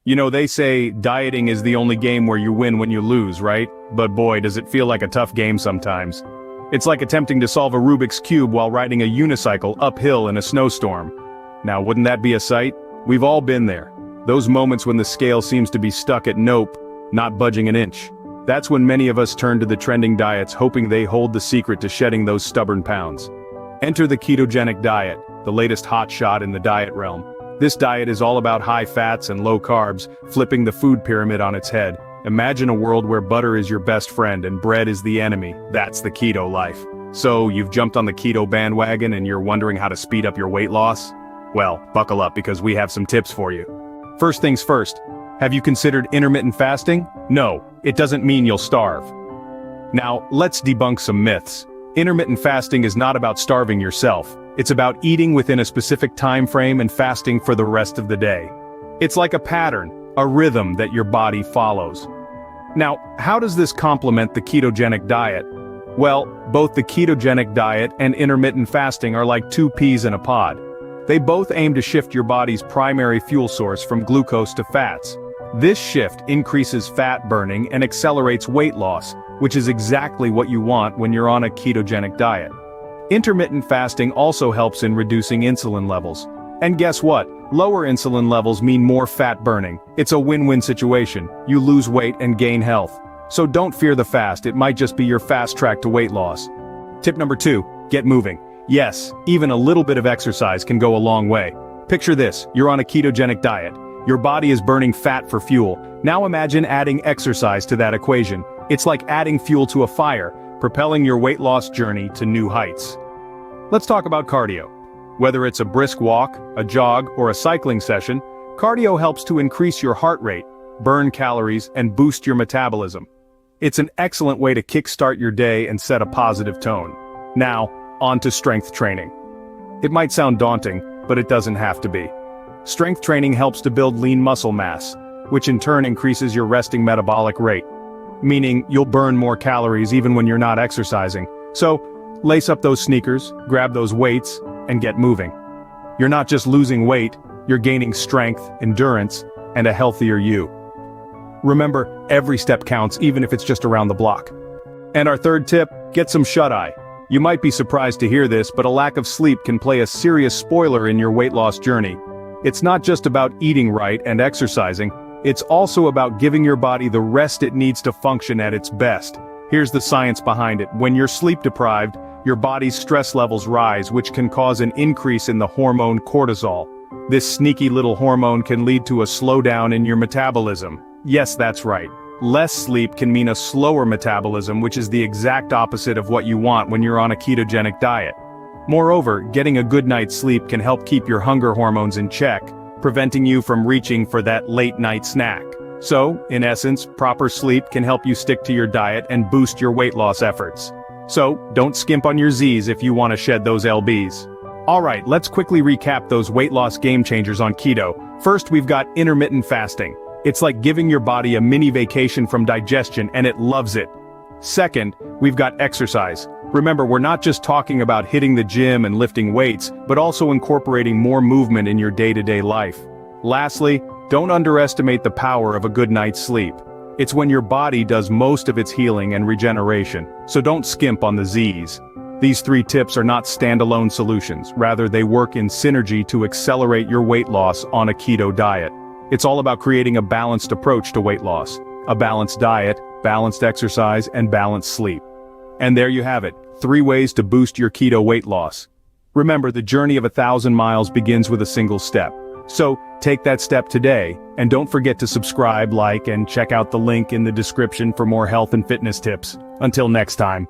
You know, they say dieting is the only game where you win when you lose, right? But boy, does it feel like a tough game sometimes. It's like attempting to solve a Rubik's Cube while riding a unicycle uphill in a snowstorm. Now, wouldn't that be a sight? We've all been there. Those moments when the scale seems to be stuck at nope, not budging an inch. That's when many of us turn to the trending diets hoping they hold the secret to shedding those stubborn pounds. Enter the ketogenic diet, the latest hotshot in the diet realm. This diet is all about high fats and low carbs, flipping the food pyramid on its head. Imagine a world where butter is your best friend and bread is the enemy. That's the keto life. So, you've jumped on the keto bandwagon and you're wondering how to speed up your weight loss? Well, buckle up because we have some tips for you. First things first, have you considered intermittent fasting? No, it doesn't mean you'll starve. Now, let's debunk some myths. Intermittent fasting is not about starving yourself. It's about eating within a specific time frame and fasting for the rest of the day. It's like a pattern, a rhythm that your body follows. Now, how does this complement the ketogenic diet? Well, both the ketogenic diet and intermittent fasting are like two peas in a pod. They both aim to shift your body's primary fuel source from glucose to fats. This shift increases fat burning and accelerates weight loss, which is exactly what you want when you're on a ketogenic diet. Intermittent fasting also helps in reducing insulin levels. And guess what? Lower insulin levels mean more fat burning. It's a win-win situation. You lose weight and gain health. So don't fear the fast, it might just be your fast track to weight loss. Tip number 2, get moving. Yes, even a little bit of exercise can go a long way. Picture this, you're on a ketogenic diet. Your body is burning fat for fuel. Now imagine adding exercise to that equation. It's like adding fuel to a fire, propelling your weight loss journey to new heights. Let's talk about cardio. Whether it's a brisk walk, a jog, or a cycling session, cardio helps to increase your heart rate, burn calories, and boost your metabolism. It's an excellent way to kickstart your day and set a positive tone. Now, on to strength training. It might sound daunting, but it doesn't have to be. Strength training helps to build lean muscle mass, which in turn increases your resting metabolic rate, meaning you'll burn more calories even when you're not exercising. So, lace up those sneakers, grab those weights, and get moving. You're not just losing weight, you're gaining strength, endurance, and a healthier you. Remember, every step counts even if it's just around the block. And our third tip, get some shut-eye. You might be surprised to hear this, but a lack of sleep can play a serious spoiler in your weight loss journey. It's not just about eating right and exercising, it's also about giving your body the rest it needs to function at its best. Here's the science behind it. When you're sleep deprived, your body's stress levels rise, which can cause an increase in the hormone cortisol. This sneaky little hormone can lead to a slowdown in your metabolism. Yes, that's right. Less sleep can mean a slower metabolism, which is the exact opposite of what you want when you're on a ketogenic diet. Moreover, getting a good night's sleep can help keep your hunger hormones in check, preventing you from reaching for that late-night snack. So, in essence, proper sleep can help you stick to your diet and boost your weight loss efforts. So, don't skimp on your Z's if you want to shed those lbs. Alright, let's quickly recap those weight loss game changers on keto. First, we've got intermittent fasting. It's like giving your body a mini vacation from digestion and it loves it. Second, we've got exercise. Remember, we're not just talking about hitting the gym and lifting weights, but also incorporating more movement in your day-to-day life. Lastly, don't underestimate the power of a good night's sleep. It's when your body does most of its healing and regeneration, so don't skimp on the Z's. These 3 tips are not standalone solutions, rather they work in synergy to accelerate your weight loss on a keto diet. It's all about creating a balanced approach to weight loss. A balanced diet, balanced exercise, and balanced sleep. And there you have it, 3 ways to boost your keto weight loss. Remember, the journey of 1,000 miles begins with a single step. So, take that step today, and don't forget to subscribe, like, and check out the link in the description for more health and fitness tips. Until next time.